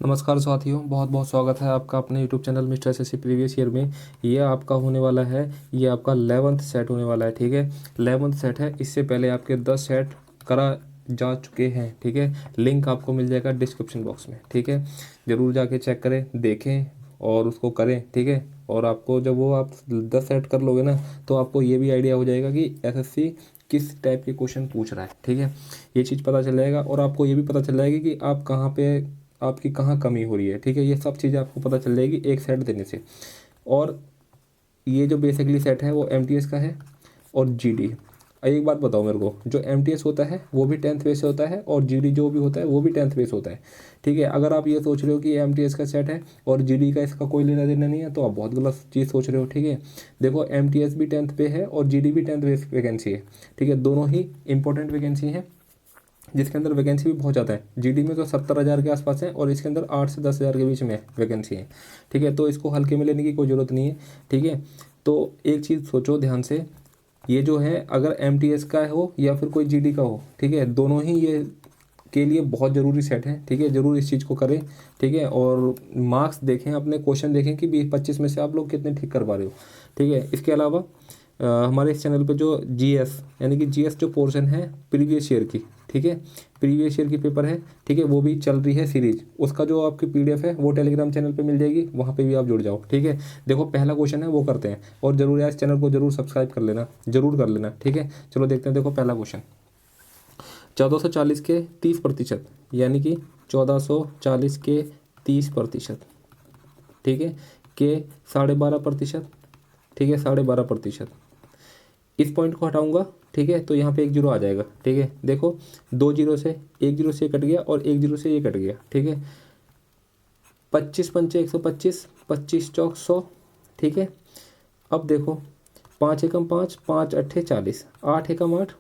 नमस्कार साथियों, बहुत बहुत स्वागत है आपका अपने YouTube channel mister SSC previous year में। ये आपका होने वाला है, ये आपका 11th सेट होने वाला है। ठीक है, 11th सेट है। इससे पहले आपके 10 सेट करा जा चुके हैं। ठीक है, लिंक आपको मिल जाएगा डिस्क्रिप्शन बॉक्स में। ठीक है, ज़रूर जाके चेक करें, देखें और उसको करें। ठीक है, और आपको जब वो आप 10 सेट कर लोगे ना, तो आपको ये भी आइडिया हो जाएगा कि एसएससी किस टाइप के क्वेश्चन पूछ रहा है। ठीक है, ये चीज़ पता चल जाएगा और आपको ये भी पता चल जाएगी कि आप कहाँ पे, आपकी कहाँ कमी हो रही है। ठीक है, ये सब चीज़ें आपको पता चल जाएगी एक सेट देने से। और ये जो बेसिकली सेट है वो एमटीएस का है और जीडी। एक बात बताओ मेरे को, जो एमटीएस होता है वो भी 10th बेस से होता है और जीडी जो भी होता है वो भी 10th बेस होता है। ठीक है, अगर आप ये सोच रहे हो कि एमटीएस का सेट है और जीडी का इसका कोई लेना देना नहीं है, तो आप बहुत गलत चीज़ सोच रहे हो। ठीक है, देखो एमटीएस भी 10th पे है और जीडी भी 10th बेस वैकेंसी है। ठीक है, दोनों ही इंपॉर्टेंट वैकेंसी है, जिसके अंदर वैकेंसी भी बहुत ज़्यादा है। जीडी में तो 70,000 के आसपास है और इसके अंदर 8 से 10,000 के बीच में वैकेंसी है। ठीक है, तो इसको हल्के में लेने की कोई ज़रूरत नहीं है। ठीक है, तो एक चीज़ सोचो ध्यान से, ये जो है अगर एमटीएस का हो या फिर कोई जीडी का हो, ठीक है, दोनों ही ये के लिए बहुत ज़रूरी सेट है। ठीक है, ज़रूर इस चीज़ को करें। ठीक है, और मार्क्स देखें, अपने क्वेश्चन देखें कि 20-25 में से आप लोग कितने ठीक कर पा रहे हो। ठीक है, इसके अलावा हमारे इस चैनल पे जो जीएस यानी कि जीएस जो पोर्शन है प्रीवियस ईयर की, ठीक है, प्रीवियस ईयर की पेपर है। ठीक है, वो भी चल रही है सीरीज। उसका जो आपकी पीडीएफ है वो टेलीग्राम चैनल पे मिल जाएगी, वहाँ पे भी आप जुड़ जाओ। ठीक है, देखो पहला क्वेश्चन है वो करते हैं और जरूर यार इस चैनल को जरूर सब्सक्राइब कर लेना, जरूर कर लेना। ठीक है, चलो देखते हैं। देखो पहला क्वेश्चन, 1440 के 30%, यानी कि 1440 के 30%, ठीक है, के 12.5%। ठीक है, 12.5%। इस पॉइंट को हटाऊंगा, ठीक है, तो यहाँ पे एक जीरो आ जाएगा। ठीक है, देखो दो जीरो से, एक जीरो से कट गया और एक जीरो से ये कट गया। ठीक है, 25 पंचे 125, 25 चौक 100। ठीक है, अब देखो 5 एकम 5, 5 अट्ठे 40, 8 एकम 8,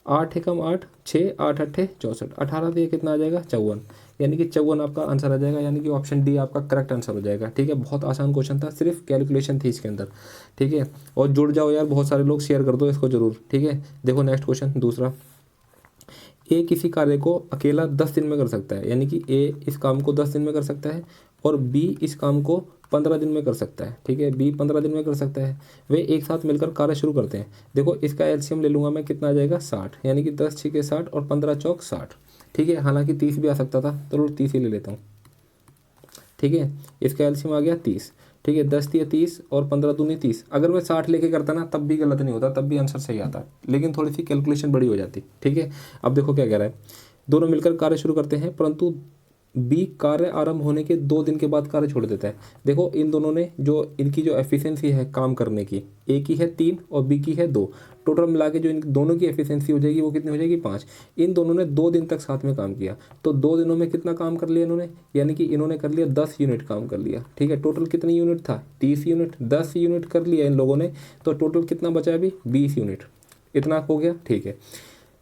8 एकम 8, 6, 8 अट्ठे 64, 18 तो ये कितना आ जाएगा 54, यानी कि 54 आपका आंसर आ जाएगा, यानी कि ऑप्शन डी आपका करेक्ट आंसर हो जाएगा। ठीक है, बहुत आसान क्वेश्चन था, सिर्फ कैलकुलेशन थी इसके अंदर। ठीक है, और जुड़ जाओ यार, बहुत सारे लोग, शेयर कर दो इसको जरूर। ठीक है, देखो नेक्स्ट क्वेश्चन दूसरा, ए किसी कार्य को अकेला 10 दिन में कर सकता है, यानी कि ए इस काम को 10 दिन में कर सकता है और बी इस काम को 15 दिन में कर सकता है। ठीक है, बी 15 दिन में कर सकता है। वे एक साथ मिलकर कार्य शुरू करते हैं। देखो इसका एलसीएम ले लूँगा मैं, कितना आ जाएगा 60, यानी कि 10 छीके 60 और 15 चौक 60। ठीक है, हालांकि 30 भी आ सकता था, चलो 30 ही ले लेता हूँ। ठीक है, इसका एलसीएम आ गया 30। ठीक है, 10 दिया 30 और 15 दूनी 30। अगर मैं 60 लेके करता ना तब भी गलत नहीं होता, तब भी आंसर सही आता, लेकिन थोड़ी सी कैलकुलेशन बड़ी हो जाती। ठीक है, अब देखो क्या कह रहा है, दोनों मिलकर कार्य शुरू करते हैं परंतु बी कार्य आरंभ होने के 2 दिन के बाद कार्य छोड़ देता है। देखो इन दोनों ने जो इनकी जो एफिशिएंसी है काम करने की, ए की है 3 और बी की है 2, टोटल मिला के जो इन दोनों की एफिशिएंसी हो जाएगी वो कितनी हो जाएगी 5। इन दोनों ने 2 दिन तक साथ में काम किया, तो 2 दिनों में कितना काम कर लिया इन्होंने, यानी कि इन्होंने कर लिया 10 यूनिट काम कर लिया। ठीक है, टोटल कितनी यूनिट था 30 यूनिट, 10 यूनिट कर लिया इन लोगों ने, तो टोटल कितना बचा अभी 20 यूनिट, इतना हो गया। ठीक है,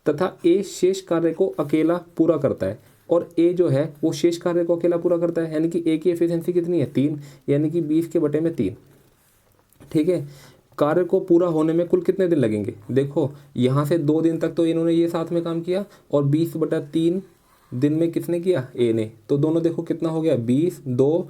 तथा ए शेष कार्य को अकेला पूरा करता है और ए जो है वो शेष कार्य को अकेला पूरा करता है, यानी कि ए की एफिशिएंसी कितनी है 3, यानी कि 20 के बटे में 3। ठीक है, कार्य को पूरा होने में कुल कितने दिन लगेंगे, देखो यहाँ से 2 दिन तक तो इन्होंने ये साथ में काम किया और 20/3 दिन में किसने किया ए ने, तो दोनों देखो कितना हो गया 20, 2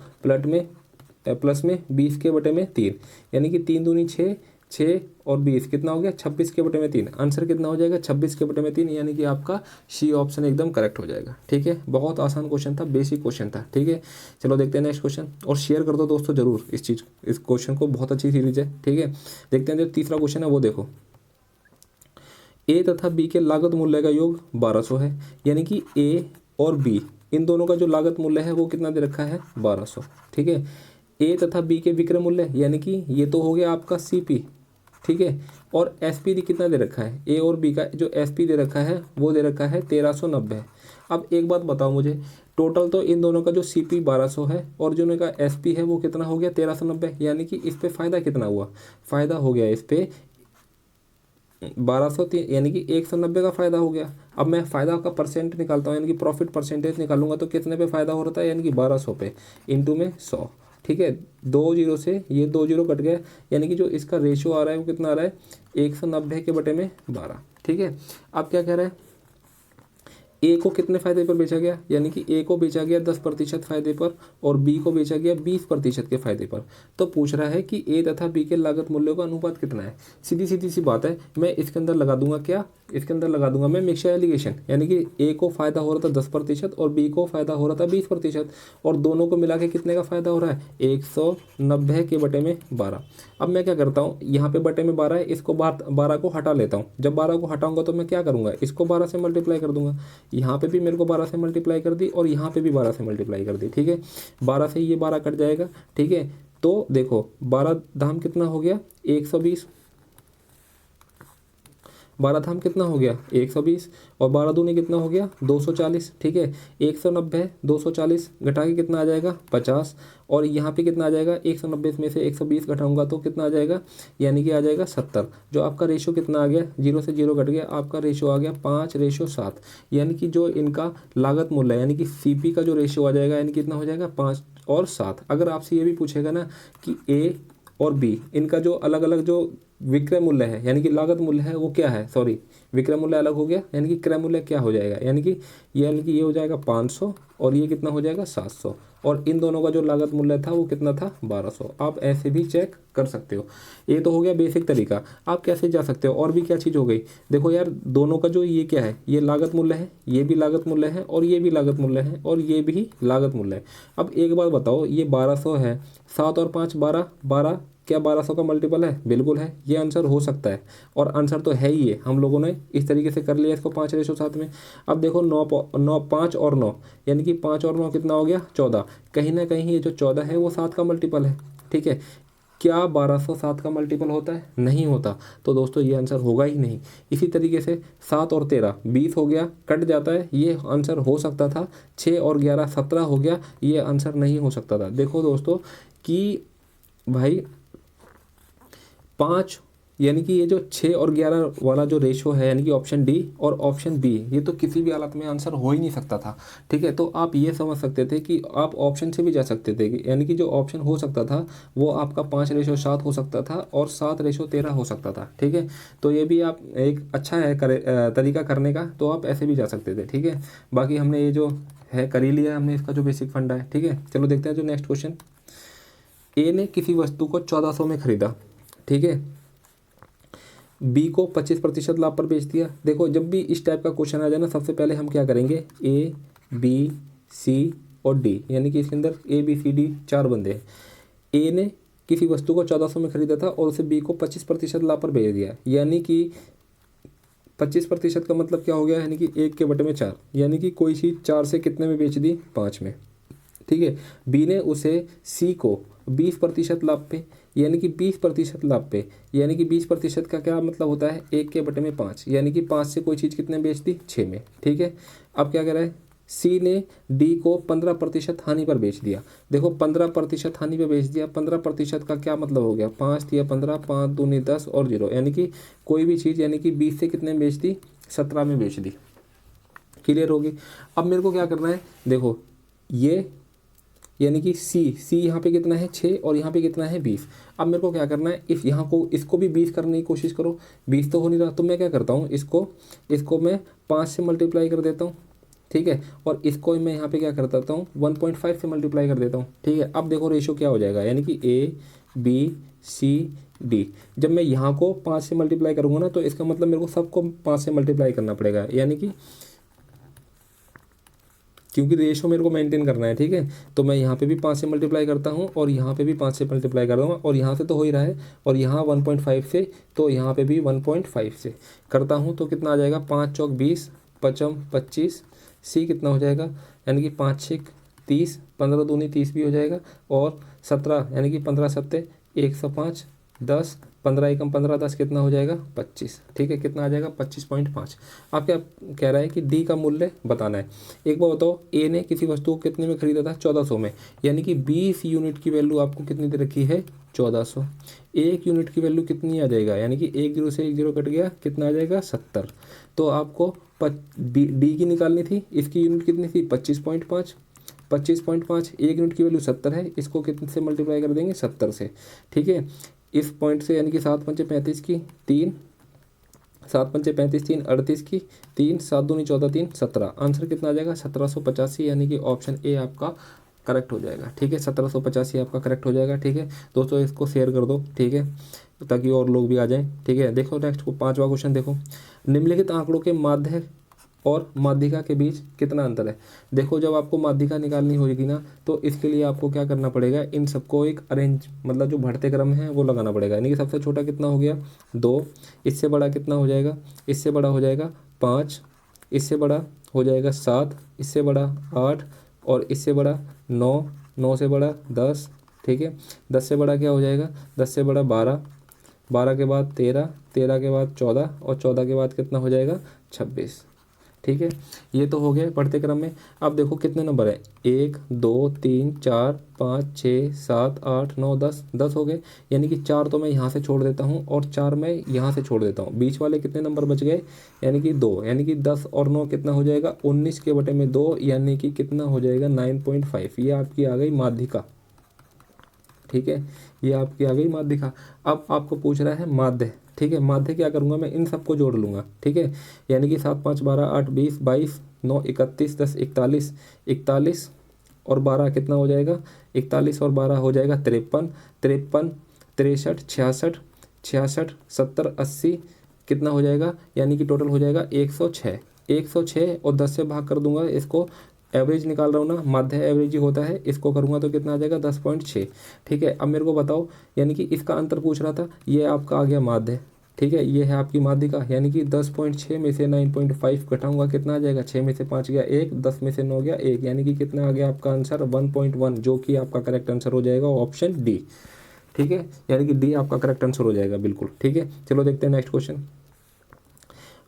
प्लस में 20 के बटे में 3, यानी कि 3 दूनी 6, 6 और 20 कितना हो गया 26 के बटे में 3। आंसर कितना हो जाएगा 26 के बटे में 3, यानी कि आपका सी ऑप्शन एकदम करेक्ट हो जाएगा। ठीक है, बहुत आसान क्वेश्चन था, बेसिक क्वेश्चन था। ठीक है, चलो देखते हैं नेक्स्ट क्वेश्चन, और शेयर कर दो दोस्तों जरूर इस क्वेश्चन को, बहुत अच्छी सीरीज है। ठीक है, देखते हैं जो तीसरा क्वेश्चन है वो देखो, ए तथा बी के लागत मूल्य का योग 1200 है, यानी कि ए और बी इन दोनों का जो लागत मूल्य है वो कितना दे रखा है 1200। ठीक है, ए तथा बी के विक्रय मूल्य, यानी कि ये तो हो गया आपका सीपी। ठीक है, और एसपी कितना दे रखा है, ए और बी का जो एसपी दे रखा है वो दे रखा है 1390। अब एक बात बताओ मुझे, टोटल तो इन दोनों का जो सीपी 1200 है और जो इनका एसपी है वो कितना हो गया 1390, यानी कि इस पे फ़ायदा कितना हुआ, फ़ायदा हो गया इस पे 1200, यानी कि 190 का फ़ायदा हो गया। अब मैं फ़ायदा का परसेंट निकालता हूँ, यानी कि प्रॉफिट परसेंटेज निकालूंगा, तो कितने पे फ़ायदा हो रहा था, यानी कि 1200 पे, इंटू में 100। ठीक है, 2 जीरो से ये 2 जीरो कट गया, यानी कि जो इसका रेशियो आ रहा है वो कितना आ रहा है 190 के बटे में 12। ठीक है, अब क्या कह रहा है ए को कितने फ़ायदे पर बेचा गया, यानी कि ए को बेचा गया 10% फ़ायदे पर और बी को बेचा गया 20% के फ़ायदे पर। तो पूछ रहा है कि ए तथा बी के लागत मूल्यों का अनुपात कितना है। सीधी सीधी सी बात है, मैं इसके अंदर लगा दूंगा क्या, इसके अंदर लगा दूंगा मैं मिक्सचर एलिगेशन, यानी कि ए को फ़ायदा हो रहा था 10% और बी को फ़ायदा हो रहा था 20% और दोनों को मिला के कितने का फ़ायदा हो रहा है 190 के बटे में 12। अब मैं क्या करता हूँ, यहाँ पे बटे में 12 है, इसको 12 को हटा लेता हूँ। जब 12 को हटाऊंगा तो मैं क्या करूँगा, इसको 12 से मल्टीप्लाई कर दूंगा। यहाँ पे भी मेरे को 12 से मल्टीप्लाई कर दी और यहाँ पे भी 12 से मल्टीप्लाई कर दी, ठीक है। 12 से ये 12 कट जाएगा, ठीक है। तो देखो 12 धाम कितना हो गया 120, 12 धाम कितना हो गया 120 और 12 दूनी कितना हो गया 240, ठीक है। 190 240 घटा के कितना आ जाएगा 50 और यहाँ पे कितना आ जाएगा 190 में से 120 घटाऊंगा तो कितना आ जाएगा, यानी कि आ जाएगा 70। जो आपका रेशो कितना आ गया, 0 से 0 घट गया, आपका रेशो आ गया 5:7। यानी कि जो इनका लागत मूल्य है यानी कि सीपी का जो रेशो आ जाएगा यानी कितना हो जाएगा 5 और 7। अगर आपसे ये भी पूछेगा ना कि ए और बी इनका जो अलग अलग जो विक्रय मूल्य है यानी कि लागत मूल्य है वो क्या है, सॉरी विक्रय मूल्य अलग हो गया, यानी कि क्रय मूल्य क्या हो जाएगा, यानी कि ये हो जाएगा 500 और ये कितना हो जाएगा 700 और इन दोनों का जो लागत मूल्य था वो कितना था 1200। आप ऐसे भी चेक कर सकते हो। ये तो हो गया बेसिक तरीका। आप कैसे जा सकते हो, और भी क्या चीज़ हो गई, देखो यार दोनों का जो ये क्या है, ये लागत मूल्य है, ये भी लागत मूल्य है और ये भी लागत मूल्य है और ये भी लागत मूल्य है। अब एक बात बताओ, ये 1200 है, 7 और 5 12, 12 क्या 1200 का मल्टीपल है, बिल्कुल है। ये आंसर हो सकता है और आंसर तो है ही है, हम लोगों ने इस तरीके से कर लिया इसको 5:7 में। अब देखो 9 5 और 9 यानी कि 5 और 9 कितना हो गया 14। कहीं ना कहीं ये जो 14 है वो 7 का मल्टीपल है, ठीक है। क्या 1200 7 का मल्टीपल होता है, नहीं होता। तो दोस्तों ये आंसर होगा ही नहीं। इसी तरीके से 7 और 13 20 हो गया, कट जाता है, ये आंसर हो सकता था। 6 और 11 17 हो गया, ये आंसर नहीं हो सकता था। देखो दोस्तों कि भाई 5 यानी कि ये जो 6 और 11 वाला जो रेशो है यानी कि ऑप्शन डी और ऑप्शन बी ये तो किसी भी हालत में आंसर हो ही नहीं सकता था, ठीक है। तो आप ये समझ सकते थे कि आप ऑप्शन से भी जा सकते थे, यानी कि जो ऑप्शन हो सकता था वो आपका 5:7 हो सकता था और 7:13 हो सकता था, ठीक है। तो ये भी आप एक अच्छा है तरीका करने का, तो आप ऐसे भी जा सकते थे, ठीक है। बाकी हमने ये जो है कर ही लिया हमने, इसका जो बेसिक फंडा है, ठीक है। चलो देखते हैं जो नेक्स्ट क्वेश्चन। ए ने किसी वस्तु को 1400 में खरीदा, ठीक है, बी को 25% लाभ पर बेच दिया। देखो जब भी इस टाइप का क्वेश्चन आ जाए ना, सबसे पहले हम क्या करेंगे, ए बी सी और डी, यानी कि इसके अंदर ए बी सी डी 4 बंदे हैं। ए ने किसी वस्तु को 1400 में खरीदा था और उसे बी को 25% लाभ पर बेच दिया, यानी कि 25% का मतलब क्या हो गया, यानी कि 1 के बटे में 4, यानी कि कोई चीज़ 4 से कितने में बेच दी 5 में, ठीक है। बी ने उसे सी को 20% लाभ पे, यानी कि 20% लाभ पे, यानी कि 20% का क्या मतलब होता है 1 के बटे में 5, यानी कि 5 से कोई चीज़ कितने बेच दी 6 में, ठीक है। अब क्या कह रहा है, सी ने डी को 15% हानि पर बेच दिया। देखो 15% हानि पर बेच दिया, 15% का क्या मतलब हो गया, 5 दिया 15, 5 दूनी 10 और 0, यानी कि कोई भी चीज़ यानी कि 20 से कितने में बेच दी 17 में बेच दी। क्लियर होगी। अब मेरे को क्या करना है, देखो ये यानी कि सी यहाँ पे कितना है 6 और यहाँ पे कितना है 20। अब मेरे को क्या करना है, इस यहाँ को इसको भी 20 करने की कोशिश करो, 20 तो हो नहीं रहा, तो मैं क्या करता हूँ, इसको मैं 5 से मल्टीप्लाई कर देता हूँ, ठीक है। और इसको मैं यहाँ पे क्या कर देता हूँ 1.5 से मल्टीप्लाई कर देता हूँ, ठीक है। अब देखो रेशो क्या हो जाएगा, यानी कि ए बी सी डी। जब मैं यहाँ को 5 से मल्टीप्लाई करूँगा ना, तो इसका मतलब मेरे को सबको 5 से मल्टीप्लाई करना पड़ेगा, यानी कि क्योंकि रेशो मेरे को मेंटेन करना है, ठीक है। तो मैं यहाँ पे भी 5 से मल्टीप्लाई करता हूँ और यहाँ पे भी 5 से मल्टीप्लाई कर दूँगा और यहाँ से तो हो ही रहा है और यहाँ 1.5 से, तो यहाँ पे भी 1.5 से करता हूँ, तो कितना आ जाएगा 5 चौक 20, 5 25, सी कितना हो जाएगा, यानी कि 5 6 30, 15 दूनी 30 भी हो जाएगा और 17 यानी कि 15 7 105, 10 15 एकम 15 10 कितना हो जाएगा 25, ठीक है। कितना आ जाएगा 25.5। आप क्या कह रहा है कि डी का मूल्य बताना है। एक बार बताओ, ए ने किसी वस्तु को कितने में खरीदा था 1400 में, यानी कि 20 यूनिट की वैल्यू आपको कितनी दे रखी है 1400। 1 यूनिट की वैल्यू कितनी आ जाएगा, यानी कि 1 0 से 1 0 कट गया, कितना आ जाएगा 70। तो आपको डी की निकालनी थी, इसकी यूनिट कितनी थी 25.5, 25.5, 1 यूनिट की वैल्यू 70 है, इसको कितने से मल्टीप्लाई कर देंगे 70 से, ठीक है। इस पॉइंट से यानी कि 7 5 35 की 3 7 पंचे 35, 3 38 की 3, 7 दूनी 14, 3 17। आंसर कितना आ जाएगा 1785, यानी कि ऑप्शन ए आपका करेक्ट हो जाएगा। ठीक है, 1785 आपका करेक्ट हो जाएगा। ठीक है दोस्तों, इसको शेयर कर दो। ठीक है, ताकि और लोग भी आ जाएं। ठीक है, देखो नेक्स्ट को 5वां क्वेश्चन देखो, निम्नलिखित आंकड़ों के माध्य और माध्यिका के बीच कितना अंतर है। देखो, जब आपको माध्यिका निकालनी होगी ना, तो इसके लिए आपको क्या करना पड़ेगा, इन सबको एक अरेंज, मतलब जो बढ़ते क्रम है वो लगाना पड़ेगा। यानी कि सबसे छोटा कितना हो गया 2, इससे बड़ा कितना हो जाएगा, इससे बड़ा हो जाएगा 5, इससे बड़ा हो जाएगा 7, इससे बड़ा 8, और इससे बड़ा 9, 9 से बड़ा 10। ठीक है, 10 से बड़ा क्या हो जाएगा, 10 से बड़ा 12, 12 के बाद 13, 13 के बाद 14, और 14 के बाद कितना हो जाएगा 26। ठीक है, ये तो हो गया बढ़ते क्रम में। अब देखो कितने नंबर है, 1 2 3 4 5 6 7 8 9 10, 10 हो गए। यानी कि 4 तो मैं यहाँ से छोड़ देता हूँ और 4 मैं यहाँ से छोड़ देता हूँ, बीच वाले कितने नंबर बच गए, यानी कि 2। यानी कि 10 और 9 कितना हो जाएगा, 19 के बटे में 2, यानी कि कितना हो जाएगा 9.5। ये आपकी आ गई माध्यिका। ठीक है, ये आपकी आ गई माध्यिका। अब आपको पूछ रहा है माध्य। ठीक है, माध्य क्या करूँगा मैं, इन सबको जोड़ लूँगा। ठीक है, यानी कि 7 5 12 8 20 22 9 31 10 41, 41 और 12 कितना हो जाएगा, 41 और 12 हो जाएगा 53, 53 63 66 66 70 80 कितना हो जाएगा, यानी कि टोटल हो जाएगा 106। 106 और 10 से भाग कर दूंगा, इसको एवरेज निकाल रहा हूँ ना, माध्य एवरेज ही होता है, इसको करूँगा तो कितना आ जाएगा 10.6। ठीक है, अब मेरे को बताओ, यानी कि इसका अंतर पूछ रहा था, ये आपका आ गया माध्य। ठीक है, ये है आपकी माध्यिका। यानी कि 10.6 में से 9.5 घटाऊंगा, कितना आ जाएगा, 6 में से 5 गया 1, 10 में से 9 गया 1, यानी कि कितना आ गया आपका आंसर 1.1, जो कि आपका करेक्ट आंसर हो जाएगा ऑप्शन डी। ठीक है, यानी कि डी आपका करेक्ट आंसर हो जाएगा बिल्कुल। ठीक है, चलो देखते हैं नेक्स्ट क्वेश्चन।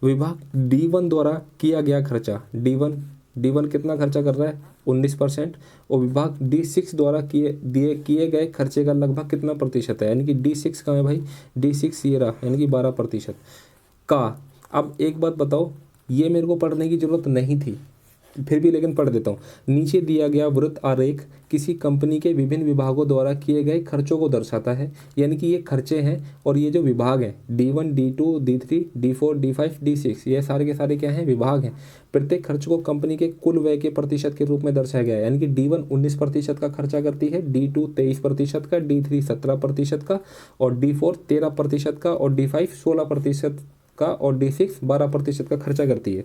विभाग D1 द्वारा किया गया खर्चा, D1 कितना खर्चा कर रहा है 19%, और विभाग D6 द्वारा किए गए खर्चे का लगभग कितना प्रतिशत है, यानी कि D6 का है भाई, D6 ये रहा, यानी कि 12% का। अब एक बात बताओ, ये मेरे को पढ़ने की जरूरत नहीं थी, फिर भी लेकिन पढ़ देता हूँ। नीचे दिया गया वृत्त आरेख किसी कंपनी के विभिन्न विभागों द्वारा किए गए खर्चों को दर्शाता है। यानी कि ये खर्चे हैं, और ये जो विभाग हैं D1 D2 D3 D4 D5 D6, ये सारे के सारे क्या हैं, विभाग हैं। प्रत्येक खर्च को कंपनी के कुल व्यय के प्रतिशत के रूप में दर्शाया गया है। यानी कि D1 19% का खर्चा करती है, D2 23% का, D3 17% का, और D4 13% का, और D5 16% का, और D6 12% का खर्चा करती है।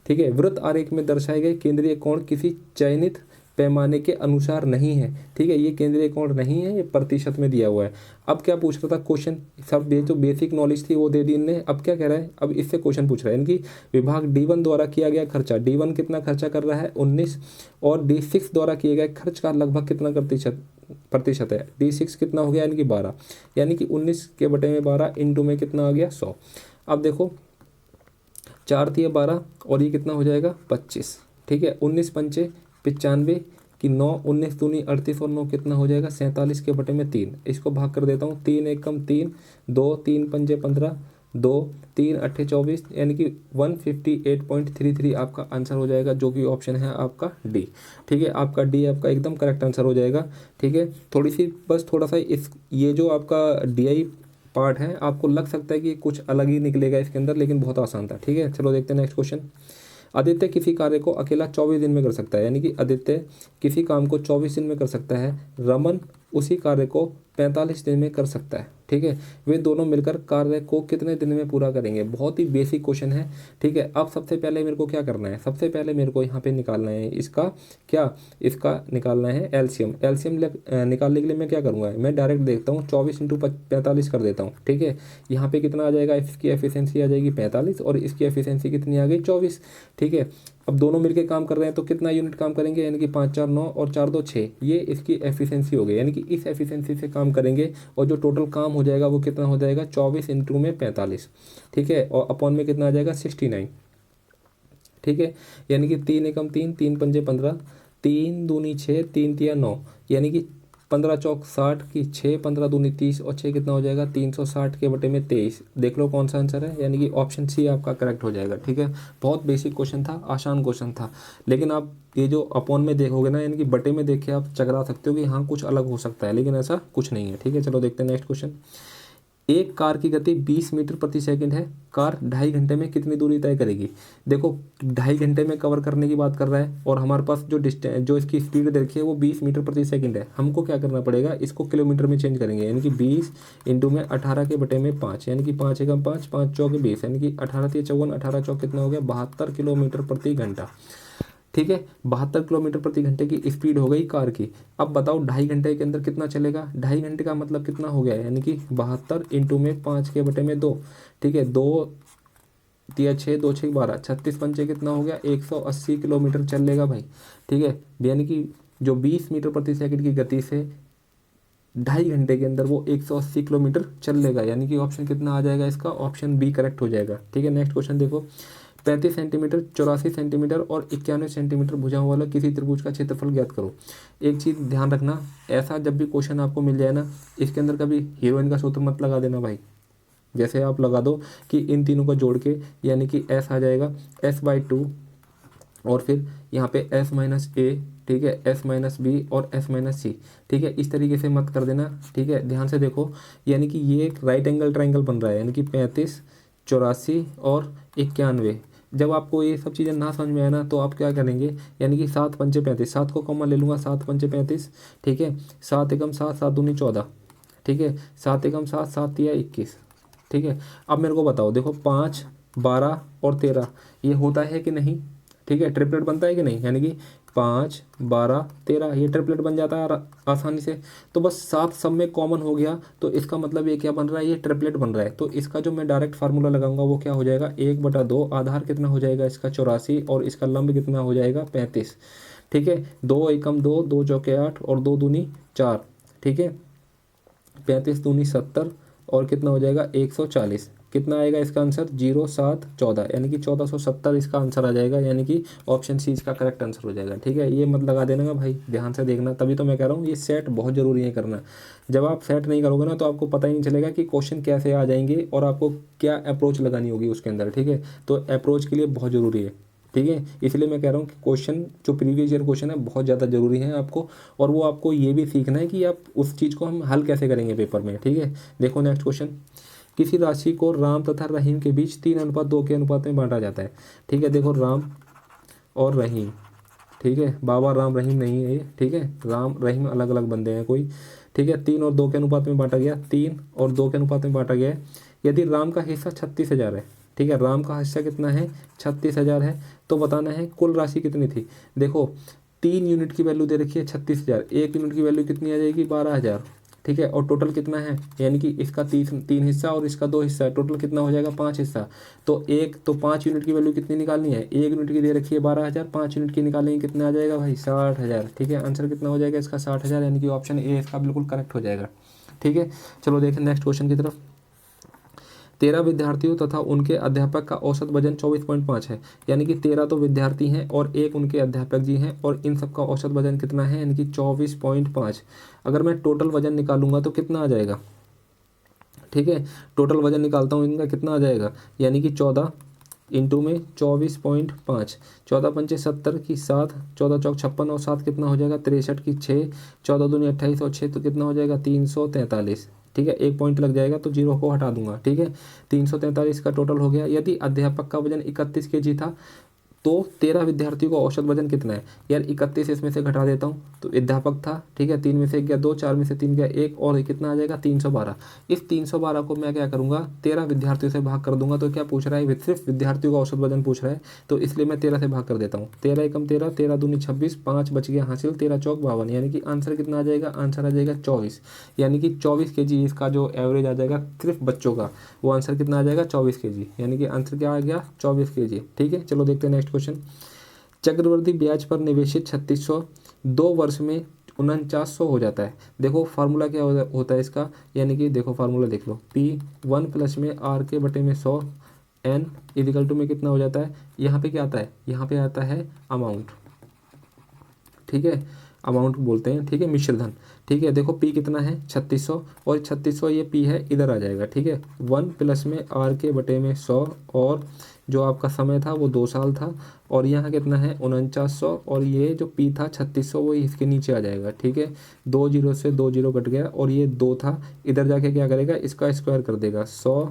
ठीक है, वृत्त आरेख में दर्शाए गए केंद्रीय कोण किसी चयनित पैमाने के अनुसार नहीं है। ठीक है, ये केंद्रीय कोण नहीं है, ये प्रतिशत में दिया हुआ है। अब क्या पूछ रहा था क्वेश्चन, सब जो बेसिक नॉलेज थी वो दे दी इनने। अब क्या कह रहा है, अब इससे क्वेश्चन पूछ रहा है, यानी कि विभाग D1 द्वारा किया गया खर्चा, D1 कितना खर्चा कर रहा है 19, और D6 द्वारा किए गए खर्च का लगभग कितना प्रतिशत है, D6 कितना हो गया, यानी कि 12, यानी कि 19 के बटे में 12 इंटू में कितना आ गया 100। अब देखो 4 तिया 12, और ये कितना हो जाएगा 25। ठीक है, 19 पंचे 95 की 9, 19 दूनी 38, और 9 कितना हो जाएगा 47 के बटे में 3। इसको भाग कर देता हूँ, 3 एकम 3, 2 3 पंजे 15, 2 3 अट्ठे 24, यानी कि 158.33 आपका आंसर हो जाएगा, जो कि ऑप्शन है आपका डी। ठीक है, आपका डी आपका एकदम करेक्ट आंसर हो जाएगा। ठीक है, थोड़ी सी बस थोड़ा सा ये जो आपका DI पार्ट है, आपको लग सकता है कि कुछ अलग ही निकलेगा इसके अंदर, लेकिन बहुत आसान था। ठीक है, चलो देखते हैं नेक्स्ट क्वेश्चन। आदित्य किसी कार्य को अकेला 24 दिन में कर सकता है। यानी कि आदित्य किसी काम को 24 दिन में कर सकता है, रमन उसी कार्य को 45 दिन में कर सकता है। ठीक है, वे दोनों मिलकर कार्य को कितने दिन में पूरा करेंगे। बहुत ही बेसिक क्वेश्चन है। ठीक है, अब सबसे पहले मेरे को क्या करना है, सबसे पहले मेरे को यहाँ पे निकालना है इसका क्या, इसका निकालना है एलसीएम। एलसीएम निकालने के लिए मैं क्या करूँगा, मैं डायरेक्ट देखता हूँ 24 इंटू 45 कर देता हूँ। ठीक है, यहाँ पे कितना आ जाएगा, इसकी एफिशिएंसी आ जाएगी 45, और इसकी एफिशिएंसी कितनी आ गई 24। ठीक है, अब दोनों मिलके काम कर रहे हैं तो कितना यूनिट काम करेंगे, यानी कि 5 4 9 और 4 2 6, ये इसकी एफिशिएंसी हो गई। यानी कि इस एफिशिएंसी से काम करेंगे, और जो टोटल काम हो जाएगा वो कितना हो जाएगा 24 इंटू में 45। ठीक है, और अपॉन में कितना आ जाएगा 69। ठीक है, यानी कि 3 एकम 3, 3 पंजे 15, 3 दूनी 6, 3 तिया 9, यानी कि 15 चौक 60 की 6, 15 दूनी 30, और 6 कितना हो जाएगा 360 के बटे में 23। देख लो कौन सा आंसर है, यानी कि ऑप्शन सी आपका करेक्ट हो जाएगा। ठीक है, बहुत बेसिक क्वेश्चन था, आसान क्वेश्चन था, लेकिन आप ये जो अपॉन में देखोगे ना, यानी कि बटे में देख के आप चकरा सकते हो कि हाँ कुछ अलग हो सकता है, लेकिन ऐसा कुछ नहीं है। ठीक है, चलो देखते हैं नेक्स्ट क्वेश्चन। एक कार की गति 20 मीटर प्रति सेकंड है, कार 2.5 घंटे में कितनी दूरी तय करेगी। देखो 2.5 घंटे में कवर करने की बात कर रहा है और हमारे पास जो डिस्टेंस जो इसकी स्पीड देखी है वो 20 मीटर प्रति सेकंड है। हमको क्या करना पड़ेगा, इसको किलोमीटर में चेंज करेंगे, यानी कि 20 इंटू में 18 के बटे में 5, यानी कि 5 एकम 5, 5 चौके 20, यानी कि 18 × 54, 18 चौक कितना हो गया 72 किलोमीटर प्रति घंटा। ठीक है, 72 किलोमीटर प्रति घंटे की स्पीड हो गई कार की। अब बताओ 2.5 घंटे के अंदर कितना चलेगा। 2.5 घंटे का मतलब कितना हो गया, यानी कि 72 इंटू में 5 के बटे में 2। ठीक है, 2 तिया 6, 2 6 12, 36 पंचे कितना हो गया 180 किलोमीटर चलेगा भाई। ठीक है, यानी कि जो 20 मीटर प्रति सेकंड की गति से 2.5 घंटे के अंदर वो 180 किलोमीटर चल लेगा, यानी कि ऑप्शन कितना आ जाएगा इसका, ऑप्शन बी करेक्ट हो जाएगा। ठीक है, नेक्स्ट क्वेश्चन देखो, 35 सेंटीमीटर, 84 सेंटीमीटर और 91 सेंटीमीटर भुजाओं वाला किसी त्रिभुज का क्षेत्रफल ज्ञात करो। एक चीज़ ध्यान रखना, ऐसा जब भी क्वेश्चन आपको मिल जाए ना, इसके अंदर कभी हीरोइन का सूत्र मत लगा देना भाई। जैसे आप लगा दो कि इन तीनों को जोड़ के, यानी कि एस आ जाएगा s/2 और फिर यहाँ पे s-a, ठीक है, s-b और s-c। ठीक है, इस तरीके से मत कर देना। ठीक है, ध्यान से देखो, यानी कि ये एक राइट एंगल ट्रायंगल बन रहा है, यानी कि 35, 84 और 91। जब आपको ये सब चीज़ें ना समझ में आए ना तो आप क्या करेंगे, यानी कि 7 पंचे 35, 7 को कॉमन ले लूँगा, 7 पंचे 35। ठीक है, 7 एकम 7, 7 दूनी 14। ठीक है, 7 एकम 7, 7 तिया 21। ठीक है, अब मेरे को बताओ, देखो 5, 12 और 13 ये होता है कि नहीं। ठीक है, ट्रिपलेट बनता है कि नहीं, यानी कि 5, 12, 13 ये ट्रिपलेट बन जाता है आसानी से। तो बस 7 सब में कॉमन हो गया, तो इसका मतलब ये क्या बन रहा है, ये ट्रिपलेट बन रहा है। तो इसका जो मैं डायरेक्ट फार्मूला लगाऊंगा वो क्या हो जाएगा, 1/2, आधार कितना हो जाएगा इसका 84 और इसका लंब कितना हो जाएगा 35। ठीक है, 2 एकम 2, 2 चौके 8 और 2 दूनी 4। ठीक है, 35 दूनी 70 और कितना हो जाएगा 140। कितना आएगा इसका आंसर 0 7 14, यानी कि 1470 इसका आंसर आ जाएगा, यानी कि ऑप्शन सी इसका करेक्ट आंसर हो जाएगा। ठीक है, ये मत लगा देना भाई, ध्यान से देखना, तभी तो मैं कह रहा हूँ ये सेट बहुत ज़रूरी है करना। जब आप सेट नहीं करोगे ना तो आपको पता ही नहीं चलेगा कि क्वेश्चन कैसे आ जाएंगे और आपको क्या अप्रोच लगानी होगी उसके अंदर। ठीक है, तो अप्रोच के लिए बहुत ज़रूरी है। ठीक है, इसलिए मैं कह रहा हूँ कि क्वेश्चन जो प्रीवियस ईयर क्वेश्चन है बहुत ज़्यादा ज़रूरी है आपको, और वो आपको ये भी सीखना है कि आप उस चीज़ को हम हल कैसे करेंगे पेपर में। ठीक है, देखो नेक्स्ट क्वेश्चन, किसी राशि को राम तथा रहीम के बीच 3:2 के अनुपात में बांटा जाता है। ठीक है, देखो राम और रहीम, ठीक है, बाबा राम रहीम नहीं है ये। ठीक है, राम रहीम अलग अलग बंदे हैं कोई। ठीक है, 3 और 2 के अनुपात में बांटा गया, 3 और 2 के अनुपात में बांटा गया है। यदि राम का हिस्सा 36,000 है, ठीक है, राम का हिस्सा कितना है 36,000 है, तो बताना है कुल राशि कितनी थी। देखो 3 यूनिट की वैल्यू दे रखी है 36,000, 1 यूनिट की वैल्यू कितनी आ जाएगी 12,000। ठीक है, और टोटल कितना है, यानी कि इसका 3 हिस्सा और इसका 2 हिस्सा है, टोटल कितना हो जाएगा 5 हिस्सा। तो 5 यूनिट की वैल्यू कितनी निकालनी है, 1 यूनिट की दे रखी है 12,000, 5 यूनिट की निकालेंगे कितना आ जाएगा भाई 60,000। ठीक है, आंसर कितना हो जाएगा इसका 60,000, यानी कि ऑप्शन ए इसका बिल्कुल करेक्ट हो जाएगा। ठीक है, चलो देखें नेक्स्ट क्वेश्चन की तरफ। 13 विद्यार्थियों तथा उनके अध्यापक का औसत वजन 24.5 है, यानी कि 13 तो विद्यार्थी हैं और एक उनके अध्यापक जी हैं, और इन सब का औसत वजन कितना है, यानी कि 24.5। अगर मैं टोटल वजन निकालूंगा तो कितना आ जाएगा। ठीक है, टोटल वजन निकालता हूँ इनका कितना आ जाएगा, यानी कि 14 इंटू में 24.5, 14 पंचे 70 की 7, 14 चौक 56 और 7 कितना हो जाएगा 63 की 6, 14 दूनी 28 और 6 तो कितना हो जाएगा 343। ठीक है, 1 पॉइंट लग जाएगा तो 0 को हटा दूंगा। ठीक है, 343 का टोटल हो गया। यदि अध्यापक का वजन 31 kg था तो 13 विद्यार्थियों का औसत वजन कितना है। यार 31 इसमें से घटा देता हूँ तो अध्यापक था, ठीक है, 3 में से गया 2, 4 में से 3 गया 1 और कितना आ जाएगा 312। इस 312 को मैं क्या करूँगा 13 विद्यार्थियों से भाग कर दूंगा। तो क्या पूछ रहा है, सिर्फ विद्यार्थियों का औसत वजन पूछ रहा है, तो इसलिए मैं 13 से भाग कर देता हूँ। 13 एकम 13, 13 दूनी 26, 5 बच गया हासिल, 13 चौक 52, यानी कि आंसर कितना आ जाएगा, आंसर आ जाएगा 24, यानी कि 24 kg इसका जो एवरेज आ जाएगा सिर्फ बच्चों का, वो आंसर कितना आ जाएगा 24 kg, यानी कि आंसर क्या आ गया 24 kg। ठीक है, चलो देखते हैं नेक्स्ट क्वेश्चन। चक्रवृद्धि ब्याज पर निवेशित 3600 2 वर्ष में 4900 हो जाता है। देखो फार्मूला क्या होता है इसका, यानी कि देखो फार्मूला देख लो, P1 प्लस में R के बटे में 100 N इजिकल टू में कितना हो जाता है, यहाँ पे क्या आता है, यहाँ पे आता है अमाउंट। ठीक है, अमाउंट बोलते हैं। ठीक है, मिश्र धन। ठीक है, देखो P कितना है 3600 और 3600 ये P है, इधर आ जाएगा। ठीक है, 1 प्लस में R के बटे में 100 और जो आपका समय था वो 2 साल था, और यहाँ कितना है 4900, और ये जो पी था 3600 वो इसके नीचे आ जाएगा, ठीक है। 2 जीरो से 2 जीरो कट गया, और ये 2 था, इधर जाके क्या करेगा, इसका स्क्वायर कर देगा 100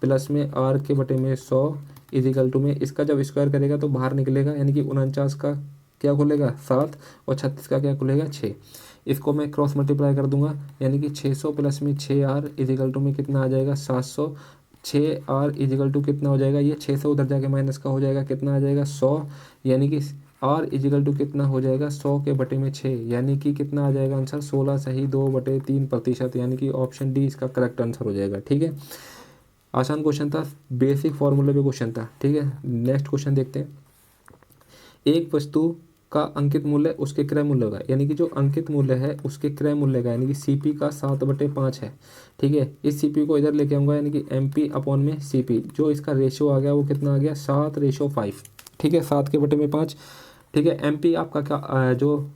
प्लस में आर के बटे में 100 इजिकल टू में इसका जब स्क्वायर करेगा तो बाहर निकलेगा, यानी कि 49 का क्या खुलेगा 7, और 36 का क्या खुलेगा 6। इसको मैं क्रॉस मल्टीप्लाई कर दूंगा, यानी कि 600 प्लस में 6r इजिकल टू में कितना आ जाएगा 700। 6r इजिकल टू कितना हो जाएगा, ये 600 उधर जाके माइनस का हो जाएगा, कितना आ जाएगा 100, यानी कि r इजिकल टू कितना हो जाएगा 100 के बटे में 6, यानी कि कितना आ जाएगा आंसर 16 सही 2/3%, यानी कि ऑप्शन डी इसका करेक्ट आंसर हो जाएगा, ठीक है। आसान क्वेश्चन था, बेसिक फॉर्मूले पे क्वेश्चन था, ठीक है। नेक्स्ट क्वेश्चन देखते हैं। एक वस्तु का अंकित मूल्य उसके क्रय मूल्य का, यानी कि जो अंकित मूल्य है उसके क्रय मूल्य का, यानी कि सीपी का 7/5 है, ठीक है। इस सीपी को इधर लेके आऊँगा, यानी कि एमपी अपॉन में सीपी, जो इसका रेशियो आ गया वो कितना आ गया 7:5, ठीक है, 7 के बटे में 5, ठीक है। एमपी आपका क्या जो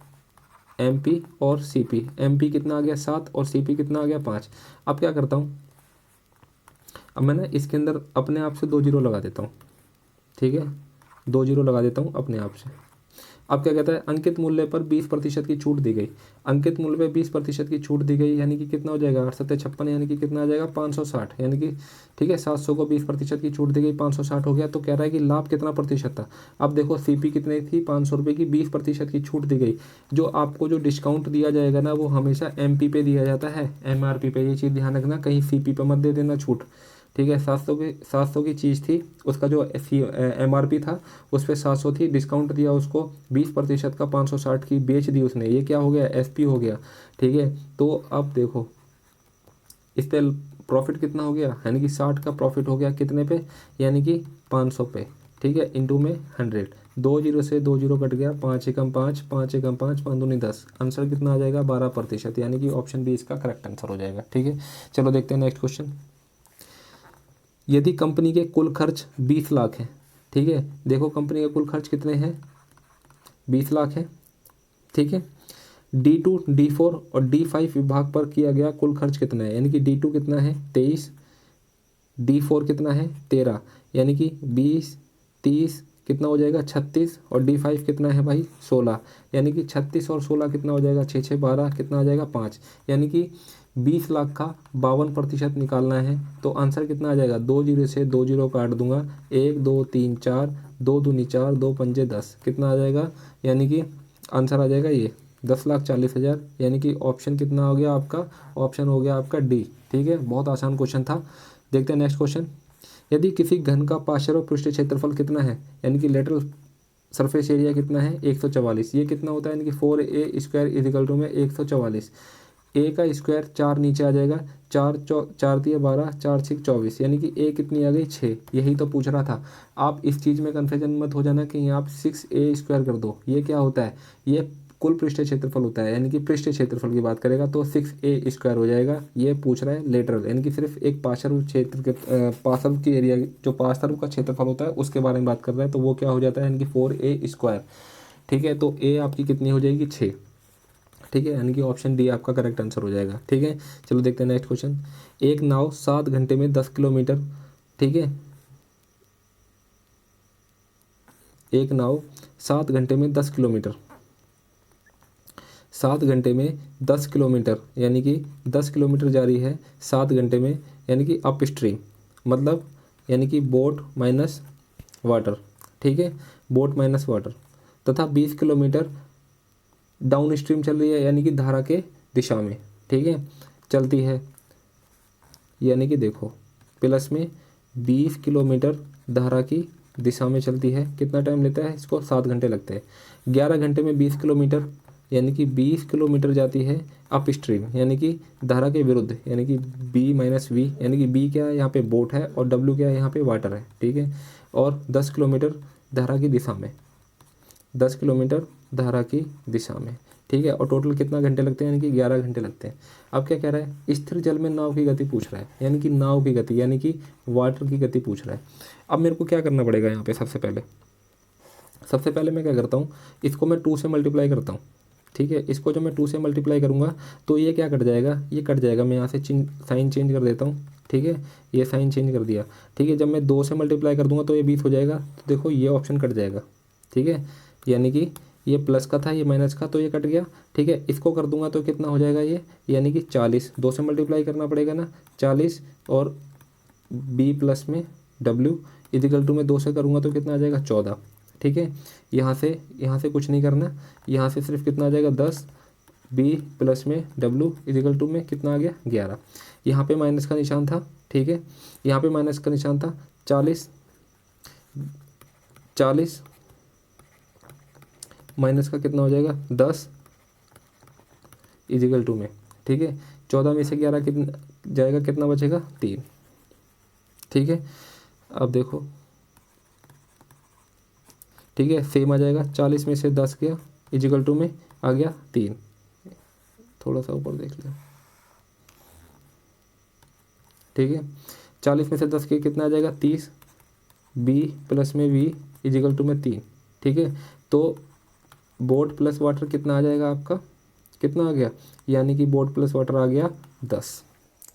एमपी और सीपी, एमपी कितना आ गया 7 और सीपी कितना आ गया 5। अब क्या करता हूँ, अब मैं ना इसके अंदर अपने आप से 2 जीरो लगा देता हूँ, ठीक है, 2 जीरो लगा देता हूँ अपने आप से। अब क्या कहता है, अंकित मूल्य पर 20% की छूट दी गई, अंकित मूल्य पे 20% की छूट दी गई, यानी कि कितना हो जाएगा 8×7=56, यानी कि कितना आ जाएगा 560, यानी कि ठीक है 700 को 20% की छूट दी गई 560 हो गया। तो कह रहा है कि लाभ कितना प्रतिशत था। अब देखो सीपी कितनी थी 500 रुपये की, 20% की छूट दी गई। जो आपको जो डिस्काउंट दिया जाएगा ना वो हमेशा एमपी पे दिया जाता है, एमआरपी पे, ये चीज़ ध्यान रखना, कहीं सीपी पे मत दे देना छूट, ठीक है। 700 की चीज़ थी, उसका जो एमआरपी था उस पर 700 थी, डिस्काउंट दिया उसको 20% का 560 की बेच दी उसने, ये क्या हो गया एसपी हो गया, ठीक है। तो अब देखो इस पर प्रॉफिट कितना हो गया, यानी कि 60 का प्रॉफिट हो गया कितने पे, यानी कि 500 पे, ठीक है, इंटू में 100। 2 जीरो से 2 जीरो कट गया, 5 एकम 5, 5 एकम 5, 5 दूनी 10, आंसर कितना आ जाएगा 12%, यानी कि ऑप्शन बी इसका करेक्ट आंसर हो जाएगा, ठीक है। चलो देखते हैं नेक्स्ट क्वेश्चन। यदि कंपनी के कुल खर्च 20 लाख है, ठीक है, देखो कंपनी के कुल खर्च कितने हैं 20 लाख है, ठीक है। D2, D4 और D5 विभाग पर किया गया कुल खर्च कितना है, यानी कि D2 कितना है 23, D4 कितना है 13, यानी कि 20 30 कितना हो जाएगा 36, और D5 कितना है भाई 16, यानी कि 36 और 16 कितना हो जाएगा 6 6 12, कितना आ जाएगा 5, यानी कि 20 लाख का 52% निकालना है। तो आंसर कितना आ जाएगा, 2 जीरो से 2 जीरो काट दूंगा, 1 2 3 4, 2 दूनी 4, 2 पंजे 10, कितना आ जाएगा, यानी कि आंसर आ जाएगा ये 10,40,000, यानी कि ऑप्शन कितना हो गया आपका, ऑप्शन हो गया आपका डी, ठीक है। बहुत आसान क्वेश्चन था। देखते हैं नेक्स्ट क्वेश्चन। यदि किसी घन का पार्श्व पृष्ठ क्षेत्रफल कितना है, यानी कि लेटरल सरफेस एरिया कितना है 144, ये कितना होता है, यानी कि 4a² इजिकल टू में 144, ए का स्क्वायर 4 नीचे आ जाएगा, 4 3 12, 4 6 24, यानी कि ए कितनी आ गई 6, यही तो पूछ रहा था। आप इस चीज़ में कन्फ्यूजन मत हो जाना कि आप 6a² कर दो, ये क्या होता है, ये कुल पृष्ठ क्षेत्रफल होता है, यानी कि पृष्ठ क्षेत्रफल की बात करेगा तो 6a² हो जाएगा। ये पूछ रहा है लेटरल, यानी कि सिर्फ एक पार्श्व क्षेत्र के पार्श्व की एरिया, जो पार्श्व का क्षेत्रफल होता है उसके बारे में बात कर रहा है, तो वो क्या हो जाता है, यानी कि 4a², ठीक है। तो ए आपकी कितनी हो जाएगी 6, ठीक है, यानी कि ऑप्शन डी आपका करेक्ट आंसर हो जाएगा, ठीक है। चलो देखते हैं नेक्स्ट क्वेश्चन। एक नाव 7 घंटे में 10 किलोमीटर, ठीक है, एक नाव 7 घंटे में 10 किलोमीटर, 7 घंटे में 10 किलोमीटर, यानी कि 10 किलोमीटर जा रही है 7 घंटे में, यानी कि अप स्ट्रीम, मतलब यानी कि बोट माइनस वाटर, ठीक है, बोट माइनस वाटर, तथा 20 किलोमीटर डाउन स्ट्रीम चल रही है, यानी कि धारा के दिशा में, ठीक है, चलती है, यानी कि देखो प्लस में 20 किलोमीटर धारा की दिशा में चलती है, कितना टाइम लेता है इसको 7 घंटे लगते हैं। 11 घंटे में 20 किलोमीटर, यानी कि 20 किलोमीटर जाती है अप स्ट्रीम, यानी कि धारा के विरुद्ध, यानी कि बी माइनस वी, यानी कि बी क्या है यहाँ पे बोट है और डब्ल्यू क्या है यहाँ पे वाटर है, ठीक है। और 10 किलोमीटर धारा की दिशा में, 10 किलोमीटर धारा की दिशा में, ठीक है। और टोटल कितना घंटे लगते हैं, यानी कि 11 घंटे लगते हैं। अब क्या कह रहा है, स्थिर जल में नाव की गति पूछ रहा है, यानी कि नाव की गति, यानी कि वाटर की गति पूछ रहा है। अब मेरे को क्या करना पड़ेगा यहाँ पे, सबसे पहले मैं क्या करता हूँ, इसको मैं 2 से मल्टीप्लाई करता हूँ, ठीक है। इसको जब मैं 2 से मल्टीप्लाई करूँगा तो ये क्या कट जाएगा, ये कट जाएगा। मैं यहाँ से साइन चेंज कर देता हूँ, ठीक है, ये साइन चेंज कर दिया, ठीक है। जब मैं 2 से मल्टीप्लाई कर दूंगा तो ये 20 हो जाएगा, तो देखो ये ऑप्शन कट जाएगा, ठीक है। यानी कि ये प्लस का था, ये माइनस का, तो ये कट गया, ठीक है। इसको कर दूंगा तो कितना हो जाएगा ये, यानी कि 40, 2 से मल्टीप्लाई करना पड़ेगा ना, 40 और बी प्लस में डब्ल्यू इजिकल टू में 2 से करूँगा तो कितना आ जाएगा 14, ठीक है। यहाँ से कुछ नहीं करना, यहाँ से सिर्फ कितना आ जाएगा 10, बी प्लस में डब्ल्यू इजिकल टू में कितना आ गया 11। यहाँ पे माइनस का निशान था, ठीक है, यहाँ पे माइनस का निशान था। 40 माइनस का कितना हो जाएगा 10 इजिकल टू में, ठीक है। 14 में से 11 कितना जाएगा, कितना बचेगा 3, ठीक है। अब देखो, ठीक है, सेम आ जाएगा। 40 में से 10 गया इजिकल टू में आ गया 3, थोड़ा सा ऊपर देख लिया, ठीक है। 40 में से 10 के कितना आ जाएगा 30, बी प्लस में वी इजिकल टू में 3, ठीक है। तो बोट प्लस वाटर कितना आ जाएगा आपका, कितना आ गया, यानी कि बोट प्लस वाटर आ गया 10,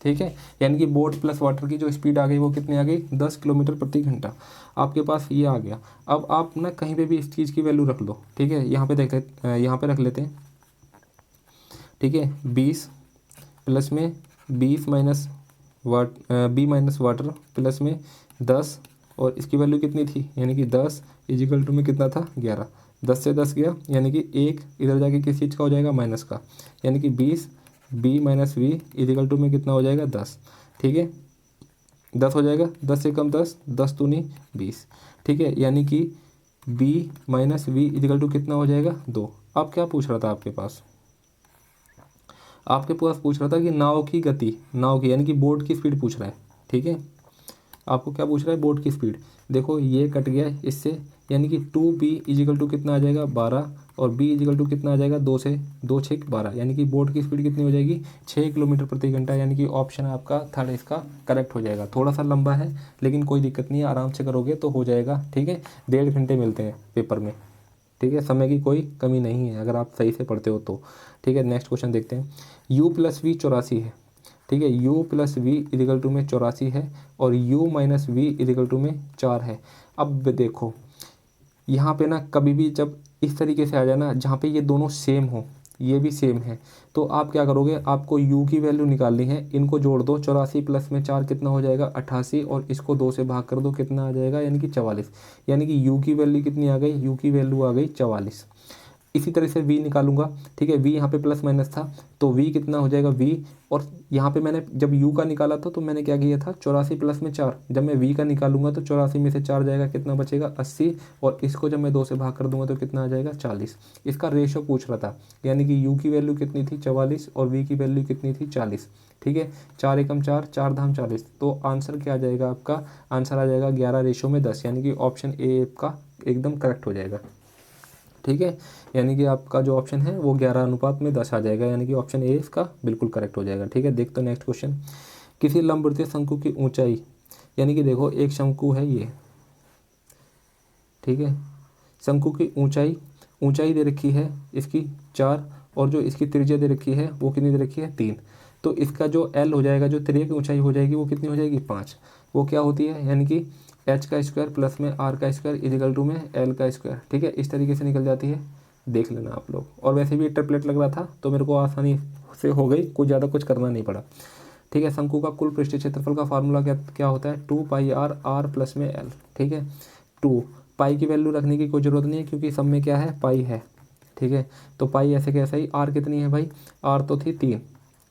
ठीक है। यानी कि बोट प्लस वाटर की जो स्पीड आ गई वो कितनी आ गई 10 किलोमीटर प्रति घंटा। आपके पास ये आ गया। अब आप ना कहीं पे भी इस चीज़ की वैल्यू रख लो, ठीक है। यहाँ पे यहाँ पे रख लेते हैं, ठीक है। 20 प्लस में 20 minus B minus water plus में 10, और इसकी वैल्यू कितनी थी, यानी कि 10 इजिकल टू में कितना था 11। 10 से 10 गया, यानी कि 1 इधर जाके किस चीज़ का हो जाएगा माइनस का, यानी कि 20 B minus V is equal to में कितना हो जाएगा 10, ठीक है। 10 हो जाएगा, 10 से कम 10, 10 तो नहीं 20, ठीक है। यानी कि B minus V is equal to कितना हो जाएगा 2। अब क्या पूछ रहा था आपके पास पूछ रहा था कि नाव की गति, नाव की यानी कि बोट की स्पीड पूछ रहा है, ठीक है। आपको क्या पूछ रहा है, बोट की स्पीड। देखो ये कट गया इससे, यानी कि 2b इजिकल टू कितना आ जाएगा 12, और b इजिकल टू कितना आ जाएगा 2 से 2 6 12, यानी कि बोट की स्पीड कितनी हो जाएगी 6 किलोमीटर प्रति घंटा। यानी कि ऑप्शन आपका थर्ड इसका करेक्ट हो जाएगा। थोड़ा सा लंबा है लेकिन कोई दिक्कत नहीं है, आराम से करोगे तो हो जाएगा, ठीक है। 1.5 घंटे मिलते हैं पेपर में, ठीक है। समय की कोई कमी नहीं है अगर आप सही से पढ़ते हो तो, ठीक है। नेक्स्ट क्वेश्चन देखते हैं। u प्लस वी 84 है, ठीक है। u plus V is equal to में 84 है, और u minus V is equal to में 4 है। अब देखो यहाँ पे ना कभी भी जब इस तरीके से आ जाए ना जहाँ पे ये दोनों सेम हो, ये भी सेम है, तो आप क्या करोगे, आपको u की वैल्यू निकालनी है। इनको जोड़ दो, 84 प्लस में 4 कितना हो जाएगा 88, और इसको 2 से भाग कर दो, कितना आ जाएगा यानी कि 44। यानी कि u की वैल्यू कितनी आ गई, u की वैल्यू आ गई 44। इसी तरह से v निकालूंगा, ठीक है। v यहाँ पे प्लस माइनस था तो v कितना हो जाएगा v, और यहाँ पे मैंने जब u का निकाला था तो मैंने क्या किया था 84 प्लस में 4, जब मैं v का निकालूंगा तो 84 में से 4 जाएगा, कितना बचेगा 80, और इसको जब मैं 2 से भाग कर दूंगा तो कितना आ जाएगा 40। इसका रेशो पूछ रहा था, यानी कि u की वैल्यू कितनी थी 44 और v की वैल्यू कितनी थी 40, ठीक है। 4 एकम 4, 4 धाम 40, तो आंसर क्या आ जाएगा आपका, आंसर आ जाएगा 11:10, यानी कि ऑप्शन ए आपका एकदम करेक्ट हो जाएगा, ठीक है। यानी कि आपका जो ऑप्शन है वो 11:10 आ जाएगा, यानी कि ऑप्शन ए इसका बिल्कुल करेक्ट हो जाएगा, ठीक है। देखते हो नेक्स्ट क्वेश्चन। किसी लंबवृत्तीय शंकु की ऊंचाई, यानी कि देखो एक शंकु है ये, ठीक है। शंकु की ऊंचाई दे रखी है इसकी 4, और जो इसकी त्रिज्या दे रखी है वो कितनी दे रखी है 3। तो इसका जो एल हो जाएगा, जो त्रिज्या की ऊंचाई हो जाएगी वो कितनी हो जाएगी 5। वो क्या होती है, यानी कि h का स्क्वायर प्लस में r का स्क्वायर इजिकल टू में l का स्क्वायर, ठीक है। इस तरीके से निकल जाती है, देख लेना आप लोग। और वैसे भी ट्रिपलेट लग रहा था तो मेरे को आसानी से हो गई, कुछ ज़्यादा कुछ करना नहीं पड़ा, ठीक है। शंकु का कुल पृष्ठीय क्षेत्रफल का फार्मूला क्या होता है 2πr r प्लस में l, ठीक है। 2 पाई की वैल्यू रखने की कोई ज़रूरत नहीं है क्योंकि सब में क्या है पाई है, ठीक है। तो पाई ऐसे कैसे ही, r कितनी है भाई, r तो थी 3,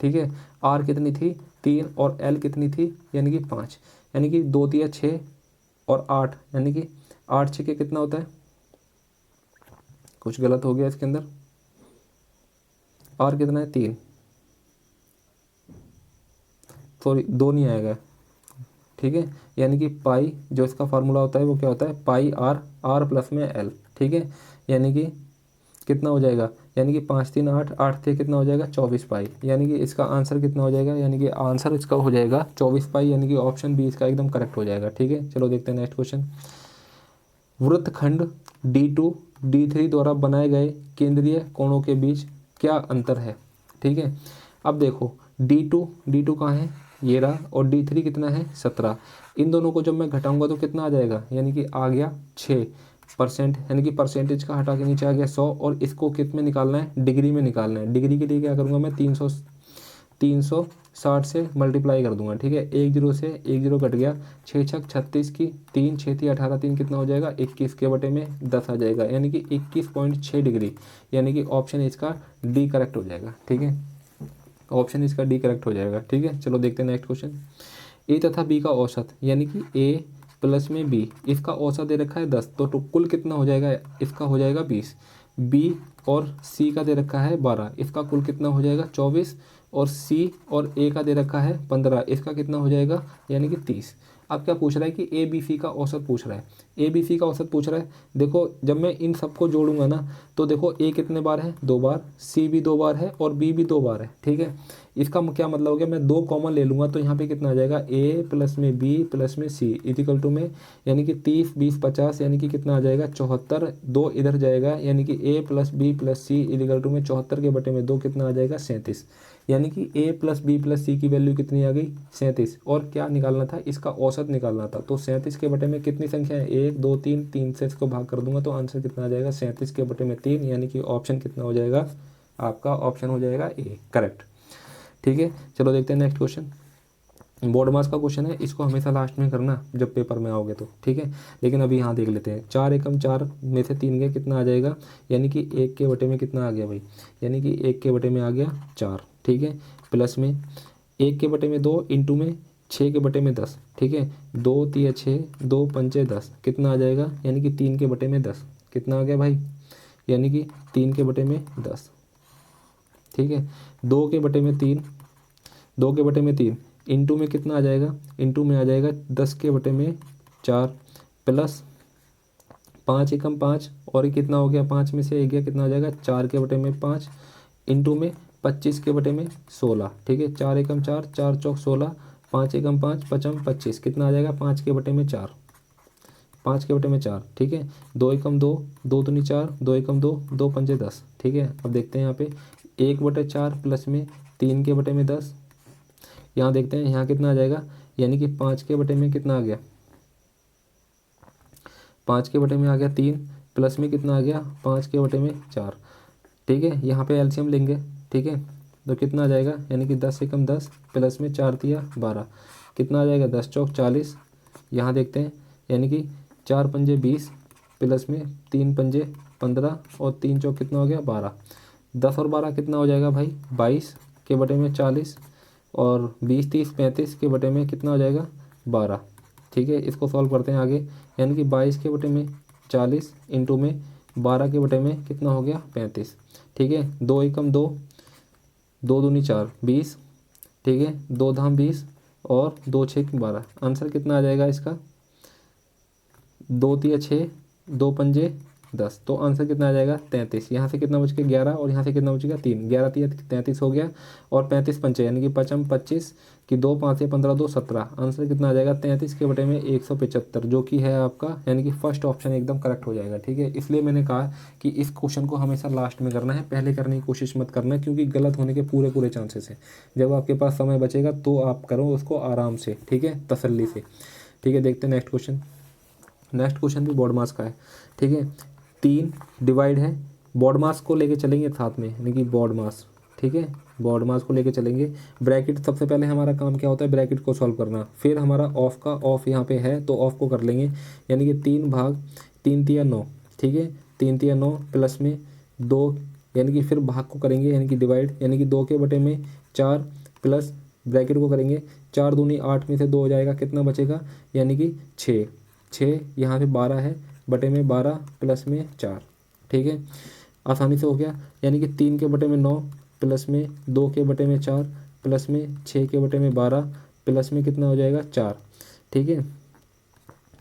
ठीक है। r कितनी थी 3 और l कितनी थी, यानी कि 5, यानी कि 2 3 6 और 8, यानी कि 8 6 के कितना होता है, कुछ गलत हो गया इसके अंदर, r कितना है 3, सॉरी 2 नहीं आएगा, ठीक है। यानी कि पाई जो इसका फार्मूला होता है वो क्या होता है पाई r प्लस में l, ठीक है। यानी कि कितना हो जाएगा, यानी कि 5 3 8, 8 से कितना हो जाएगा 24 पाई, यानी कि इसका आंसर कितना हो जाएगा, यानी कि आंसर इसका हो जाएगा 24 पाई, यानी कि ऑप्शन बी इसका एकदम करेक्ट हो जाएगा, ठीक है। चलो देखते हैं नेक्स्ट क्वेश्चन। वृत्तखंड D2 D3 द्वारा बनाए गए केंद्रीय कोणों के बीच क्या अंतर है। ठीक है, अब देखो D2 कहाँ है, ये रहा, और D3 कितना है 17। इन दोनों को जब मैं घटाऊंगा तो कितना आ जाएगा, यानी कि आ गया 6%, यानी कि परसेंटेज का हटा के नीचे आ गया 100, और इसको कित में निकालना है, डिग्री में निकालना है। डिग्री के लिए क्या करूँगा मैं, 360 से मल्टीप्लाई कर दूंगा। ठीक है, 1 0 से 1 0 कट गया, 6 छक 36 की 3, 6 3 18, 3 कितना हो जाएगा 21 के बटे में 10 आ जाएगा, यानी कि 21.6 डिग्री, यानी कि ऑप्शन इसका डी करेक्ट हो जाएगा। ठीक है, ऑप्शन इसका डी करेक्ट हो जाएगा। ठीक है, चलो देखते हैं नेक्स्ट क्वेश्चन। ए तथा बी का औसत, यानी कि ए प्लस में बी, इसका औसत दे रखा है 10, तो कुल कितना हो जाएगा, इसका हो जाएगा 20। बी और सी का दे रखा है 12, इसका कुल कितना हो जाएगा 24, और सी और ए का दे रखा है 15, इसका कितना हो जाएगा, यानी कि 30। अब क्या पूछ रहा है कि ए बी सी का औसत पूछ रहा है, ए बी सी का औसत पूछ रहा है। देखो जब मैं इन सबको जोड़ूंगा ना, तो देखो ए कितने बार है, 2 बार, सी भी 2 बार है, और बी भी 2 बार है। ठीक है, इसका क्या मतलब हो गया, मैं 2 कॉमन ले लूँगा तो यहाँ पे कितना आ जाएगा, ए प्लस में बी प्लस में सी इक्वल टू में, यानी कि 30 20 50, यानी कि कितना आ जाएगा 74। 2 इधर जाएगा, यानी कि A plus B plus C equal to में 74 के बटे में 2 कितना आ जाएगा 37, यानी कि ए प्लस बी प्लस सी की वैल्यू कितनी आ गई 37। और क्या निकालना था, इसका औसत निकालना था। तो 37 के बटे में कितनी संख्या है, 1 2 3, 3 से इसको भाग कर दूंगा तो आंसर कितना आ जाएगा 37 के बटे में 3, यानी कि ऑप्शन कितना हो जाएगा, आपका ऑप्शन हो जाएगा ए करेक्ट। ठीक है, चलो देखते हैं नेक्स्ट क्वेश्चन। बोर्ड मास का क्वेश्चन है, इसको हमेशा लास्ट में करना जब पेपर में आओगे तो। ठीक है, लेकिन अभी यहाँ देख लेते हैं। 4 एकम 4 में से 3 गया, कितना आ जाएगा, यानी कि 1 के बटे में कितना आ गया भाई, यानी कि 1 के बटे में आ गया 4। ठीक है, प्लस में 1 के बटे में 2 इंटू में 6 के बटे में 10। ठीक है, 2 3 6, 2 पंचे 10, कितना आ जाएगा, यानी कि 3 के बटे में 10, कितना आ गया भाई, यानी कि 3 के बटे में 10। ठीक है, 2 के बटे में 3, 2 के बटे में 3 इंटू में कितना आ जाएगा, इंटू में आ जाएगा 10 के बटे में 4, प्लस 5 एकम 5, और ये कितना हो गया, 5 में से 1 गया, कितना आ जाएगा 4 के बटे में 5 इंटू में 25 के बटे में 16। ठीक है, 4 एकम 4, 4 चौक 16, 5 एकम 5, पचम 25, कितना आ जाएगा 5 के बटे में 4, 5 के बटे में 4। ठीक है, 2 एकम 2, 2 दूनी 4, 2 एकम 2, 2 पंजे 10। ठीक है, अब देखते हैं यहाँ पे 1/4 प्लस में 3 के बटे में 10, यहाँ देखते हैं यहाँ कितना आ जाएगा, यानी कि 5 के बटे में कितना आ गया, 5 के बटे में आ गया 3, प्लस में कितना आ गया 5 के बटे में 4। ठीक है, यहाँ पे एलसीएम लेंगे। ठीक है, तो कितना आ जाएगा, यानी कि 10 एकम 10 प्लस में 4 तिया 12, कितना आ जाएगा 10 चौक 40। यहाँ देखते हैं, यानी कि 4 पंजे 20 प्लस में 3 पंजे 15, और 3 चौक कितना हो गया 12। 10 और 12 कितना हो जाएगा भाई 22 के बटे में 40, और 20 30 35 के बटे में कितना हो जाएगा 12। ठीक है, इसको सॉल्व करते हैं आगे, यानी कि 22 के बटे में 40 इंटू में 12 के बटे में कितना हो गया 35। ठीक है, 2 एकम 2, 2 दूनी 4 20। ठीक है, 2 धाम 20, और 2 6 12, आंसर कितना आ जाएगा इसका, 2 तिया 6, 2 पंजे 10, तो आंसर कितना आ जाएगा 33। यहाँ से कितना बच गया 11, और यहाँ से कितना बच गया 3, 11 तिया 33 हो गया, और 35 पंचे यानी कि पचम 25 की 2 5 15 2 17, आंसर कितना आ जाएगा 33 के बटे में 175, जो कि है आपका, यानी कि फर्स्ट ऑप्शन एकदम करेक्ट हो जाएगा। ठीक है, इसलिए मैंने कहा कि इस क्वेश्चन को हमेशा लास्ट में करना है, पहले करने की कोशिश मत करना, क्योंकि गलत होने के पूरे पूरे चांसेस है। जब आपके पास समय बचेगा तो आप करो उसको आराम से, ठीक है, तसल्ली से। ठीक है, देखते हैं नेक्स्ट क्वेश्चन। नेक्स्ट क्वेश्चन भी बोर्ड मास का है। ठीक है, 3 डिवाइड है, बोर्ड मास को लेके चलेंगे साथ में, यानी कि बोर्ड मास। ठीक है, बोर्ड मास को लेके चलेंगे। ब्रैकेट, सबसे पहले हमारा काम क्या होता है, ब्रैकेट को सॉल्व करना, फिर हमारा ऑफ का, ऑफ यहाँ पे है तो ऑफ को कर लेंगे, यानी कि 3 भाग 3 तिया 9। ठीक है, 3 तिया 9 प्लस में 2, यानी कि फिर भाग को करेंगे, यानी कि डिवाइड, यानी कि 2 के बटे में 4 प्लस ब्रैकेट को करेंगे, 4 दूनी 8 में से 2 हो जाएगा, कितना बचेगा, यानी कि 6। 6 यहाँ पे 12 है, बटे में 12 प्लस में 4। ठीक है, आसानी से हो गया, यानी कि 3 के बटे में 9 प्लस में 2 के बटे में 4 प्लस में 6 के बटे में 12 प्लस में कितना हो जाएगा 4। ठीक है,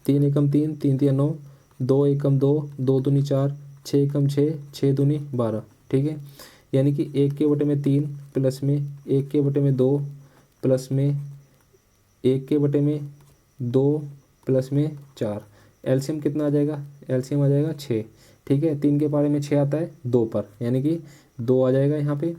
3 एकम 3, 3 तिया 9, 2 एकम 2, 2 दूनी 4, 6 एकम 6, 6 दूनी 12। ठीक है, यानी कि 1 के बटे में 3 प्लस में 1 के बटे में 2 प्लस में 1 के बटे में 2 प्लस में 4, एलसीएम कितना आ जाएगा, एलसीएम आ जाएगा 6। ठीक ठीक है। 3 के पहाड़े में 6 आता है 2 पर, यानी कि 2 आ जाएगा यहाँ पे।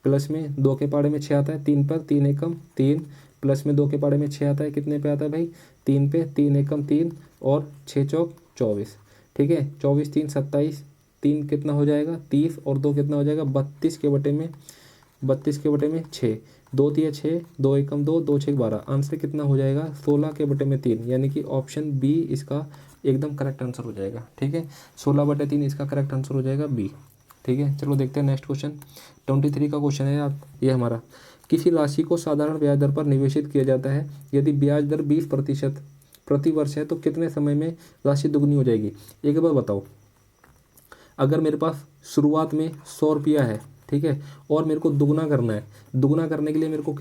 प्लस में 2 के पहाड़े में 6 आता है 3 पर, 3 एकम 3, प्लस में 2 के पहाड़े में 6 आता है कितने पे आता है भाई, 3 पे, 3 एकम 3 और 6 चौक 24, ठीक है। 24 3 27, 3 कितना हो जाएगा 30 और 2 कितना हो जाएगा 32 के बटे में 6, 2 तिया 6, 2 एकम 2, 2 6 12, आंसर कितना हो जाएगा 16 के बटे में 3, यानी कि ऑप्शन बी इसका एकदम करेक्ट आंसर हो जाएगा, ठीक है। 16 बटे 3 इसका करेक्ट आंसर हो जाएगा बी, ठीक है। चलो देखते हैं नेक्स्ट क्वेश्चन। 23 का क्वेश्चन है आप, ये हमारा, किसी राशि को साधारण ब्याज दर पर निवेशित किया जाता है, यदि ब्याज दर 20% प्रति वर्ष है तो कितने समय में राशि दुगनी हो जाएगी। एक बार बताओ, अगर मेरे पास शुरुआत में 100 रुपया है, ठीक है, और मेरे को दुगना करना है, दुगना करने के लिए मेरे को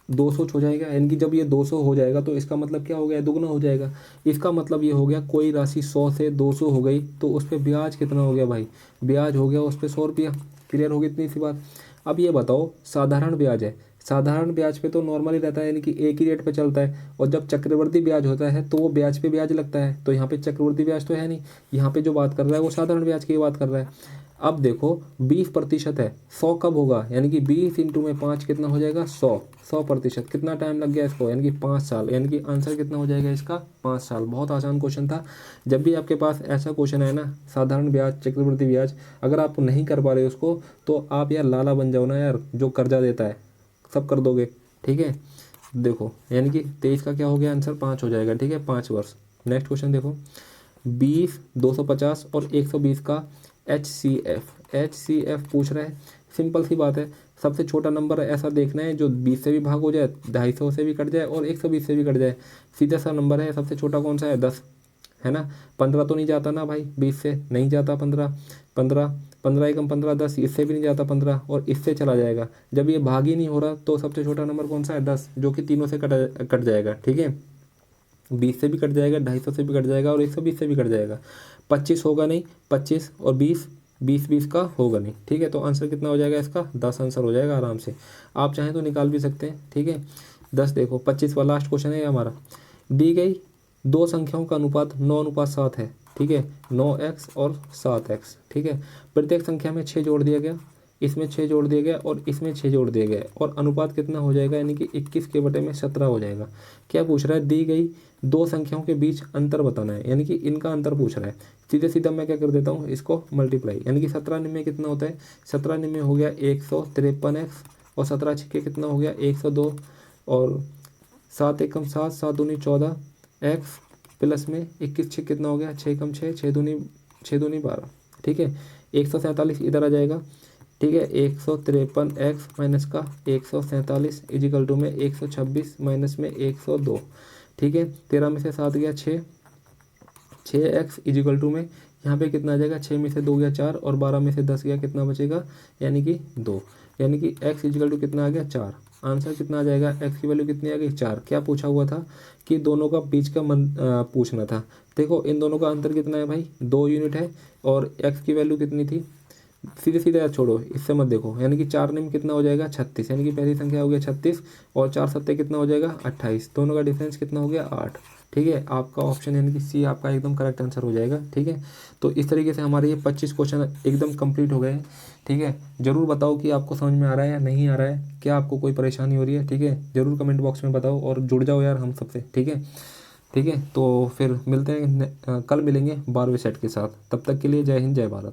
200 हो जाएगा, यानी कि जब ये 200 हो जाएगा तो इसका मतलब क्या हो गया, दुगना हो जाएगा। इसका मतलब ये हो गया कोई राशि 100 से 200 हो गई तो उस पर ब्याज कितना हो गया भाई, ब्याज हो गया उस पर 100 रुपया। क्लियर होगी इतनी सी बात। अब ये बताओ, साधारण ब्याज है, साधारण ब्याज पे तो नॉर्मली रहता है, यानी कि एक ही रेट पे चलता है, और जब चक्रवर्ती ब्याज होता है तो वो ब्याज पे ब्याज लगता है। तो यहाँ पे चक्रवर्ती ब्याज तो है नहीं, यहाँ पे जो बात कर रहा है वो साधारण ब्याज की बात कर रहा है। अब देखो 20% है, 100 कब होगा, यानी कि 20 इंटू में 5 कितना हो जाएगा 100%। कितना टाइम लग गया इसको, यानी कि 5 साल, यानी कि आंसर कितना हो जाएगा इसका 5 साल। बहुत आसान क्वेश्चन था। जब भी आपके पास ऐसा क्वेश्चन है ना, साधारण ब्याज चक्रवर्ती ब्याज, अगर आप नहीं कर पा रहे उसको तो आप यार लाला बन जाओ ना यार, जो कर्जा देता है सब कर दोगे, ठीक है। देखो यानी कि 23 का क्या हो गया आंसर, 5 हो जाएगा, ठीक है, 5 वर्ष। नेक्स्ट क्वेश्चन देखो, 20, 250 और 120 का HCF पूछ रहा है। सिंपल सी बात है, सबसे छोटा नंबर ऐसा देखना है जो 20 से भी भाग हो जाए, 250 से भी कट जाए और 120 से भी कट जाए। सीधा सा नंबर है, सबसे छोटा कौन सा है 10, है ना। 15 तो नहीं जाता ना भाई, 20 से नहीं जाता, 15 एकम 15, 10, इससे भी नहीं जाता 15, और इससे चला जाएगा। जब ये भाग ही नहीं हो रहा तो सबसे छोटा नंबर कौन सा है 10, जो कि तीनों से कट जाएगा, ठीक है। 20 से भी कट जाएगा, 250 से भी कट जाएगा और 120 से भी कट जाएगा। 25 होगा नहीं, 25 और 20 का होगा नहीं, ठीक है। तो आंसर कितना हो जाएगा इसका 10 आंसर हो जाएगा आराम से। आप चाहें तो निकाल भी सकते हैं, ठीक है। 10 देखो, 25 वाला लास्ट क्वेश्चन है हमारा। दी गई दो संख्याओं का अनुपात 9:7 है, ठीक है, 9x और 7x, ठीक है। प्रत्येक संख्या में 6 जोड़ दिया गया, इसमें 6 जोड़ दिया गया और इसमें 6 जोड़ दिया गया, और अनुपात कितना हो जाएगा, यानी कि 21 के बटे में 17 हो जाएगा। क्या पूछ रहा है, दी गई दो संख्याओं के बीच अंतर बताना है, यानी कि इनका अंतर पूछ रहा है। सीधे सीधा मैं क्या कर देता हूँ, इसको मल्टीप्लाई, यानी कि 17 में कितना होता है, 17 में हो गया 153x और 17 छिक्के कितना हो गया 102, और 7 एकम 7, 7 दूनी 14 x प्लस में 21 छिक कितना हो गया 6 एकम 6, 6 दूनी 12, ठीक है। 147 इधर आ जाएगा, ठीक है। 153x माइनस का 147 इजिकल टू में 126 माइनस में 102, ठीक है। 13 में से 7 गया 6x इजिकल टू में यहाँ पे कितना आ जाएगा, 6 में से 2 गया 4 और 12 में से 10 गया, कितना बचेगा, यानी कि 2, यानी कि x इजिकल टू कितना आ गया 4। आंसर कितना आ जाएगा, x की वैल्यू कितनी आ गई 4। क्या पूछा हुआ था कि दोनों का बीच का पूछना था। देखो इन दोनों का अंतर कितना है भाई, 2 यूनिट है, और x की वैल्यू कितनी थी, सीधे सीधे यार छोड़ो, इससे मत देखो, यानी कि 4 में कितना हो जाएगा 36, यानी कि पहली संख्या हो गया 36 और 4 सत्ते कितना हो जाएगा 28, दोनों का डिफरेंस कितना हो गया 8, ठीक है। आपका ऑप्शन यानी कि सी आपका एकदम करेक्ट आंसर हो जाएगा, ठीक है। तो इस तरीके से हमारे ये 25 क्वेश्चन एकदम कंप्लीट हो गए हैं, ठीक है। ज़रूर बताओ कि आपको समझ में आ रहा है या नहीं आ रहा है, क्या आपको कोई परेशानी हो रही है, ठीक है। ज़रूर कमेंट बॉक्स में बताओ और जुड़ जाओ यार हम सबसे, ठीक है, ठीक है। तो फिर मिलते हैं, कल मिलेंगे 12वें सेट के साथ। तब तक के लिए जय हिंद जय भारत।